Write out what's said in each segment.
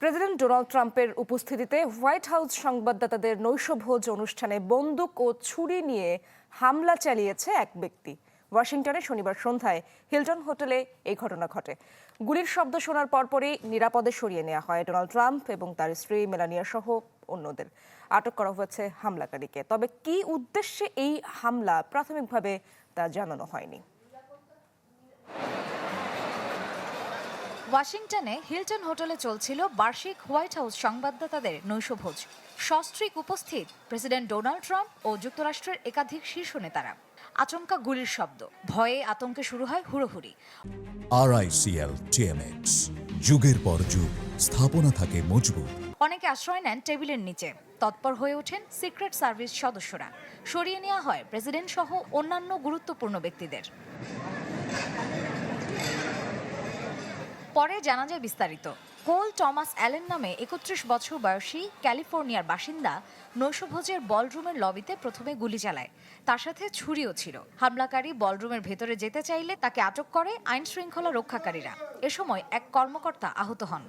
President Donald ট্রাম্পের উপস্থিতিতে white house সংবাদদাতাদের নৈশভোজ অনুষ্ঠানে বন্দুক ও ছুরি নিয়ে হামলা চালিয়েছে এক ব্যক্তি। ওয়াশিংটনে শনিবার সন্ধ্যায় হিলটন হোটেলে এই ঘটনা ঘটে। গুলির শব্দ শোনার পরপরই নিরাপদে সরিয়ে নেওয়া হয় ডোনাল্ড ট্রাম্প এবং তার স্ত্রী মেলানিয়া সহ অন্যদের। আটক করা হয়েছে হামলাকারীকে। তবে কী উদ্দেশ্যে এই হামলা প্রাথমিকভাবে তা জানানো হয়নি। ওয়াশিংটনে হিলটন হোটেলে চলছিল বার্ষিক হোয়াইট হাউস সংবাদদাতাদের নৈশভোজ। সস্ত্রীক উপস্থিত প্রেসিডেন্ট ডোনাল্ড ট্রাম্প ও যুক্তরাষ্ট্রের একাধিক শীর্ষ নেতারা। আচমকা গুলির শব্দ, ভয়ে আতঙ্কে শুরু হয় হুড়োহুড়ি। RICL TMX, যুগের পর যুগ স্থাপনা থাকে মজবুত। অনেকে আশ্রয় নেন টেবিলের নিচে। তৎপর হয়ে ওঠেন সিক্রেট সার্ভিস সদস্যরা। সরিয়ে নেওয়া হয় প্রেসিডেন্ট সহ অন্যান্য গুরুত্বপূর্ণ ব্যক্তিদের। পরে জানা যায় বিস্তারিত। কোল টমাস অ্যালেন নামে 31 বছর বয়সী ক্যালিফোর্নিয়ার বাসিন্দা নৈশভোজের বলরুমের লবিতে প্রথমে গুলি চালায়। তার সাথে ছুরিও ছিল। হামলাকারী বলরুমের ভেতরে যেতে চাইলে তাকে আটক করে আইন শৃঙ্খলা রক্ষাকারীরা। এ সময় এক কর্মকর্তা আহত হন।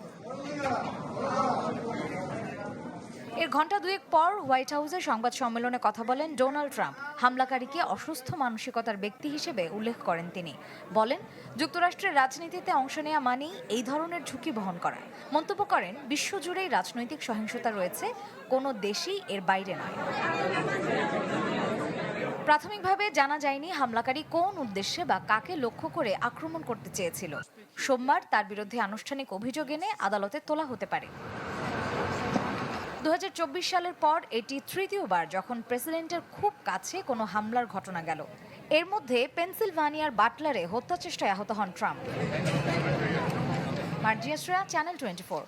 এর ঘণ্টা দুয়েক পর হোয়াইট হাউসে সংবাদ সম্মেলনে কথা বলেন ডোনাল্ড ট্রাম্প। হামলাকারীকে অসুস্থ মানসিকতার ব্যক্তি হিসেবে উল্লেখ করেন তিনি। বলেন, যুক্তরাষ্ট্রের রাজনীতিতে অংশ নেওয়া মানেই এই ধরনের ঝুঁকি বহন করা। মন্তব্য করেন, বিশ্বজুড়েই রাজনৈতিক সহিংসতা রয়েছে, কোনো দেশই এর বাইরে নয়। প্রাথমিকভাবে জানা যায়নি হামলাকারী কোন উদ্দেশ্যে বা কাকে লক্ষ্য করে আক্রমণ করতে চেয়েছিল। সোমবার তার বিরুদ্ধে আনুষ্ঠানিক অভিযোগ এনে আদালতে তোলা হতে পারে। 2024 সালের পর এটি তৃতীয়বার যখন প্রেসিডেন্টের খুব কাছে কোনো হামলার ঘটনা গেল। এর মধ্যে পেনসিলভানিয়ার বাটলারে হত্যাচেষ্টায় আহত হন ট্রাম্প। মার্জিয়া শ্রেয়া, চ্যানেল 24।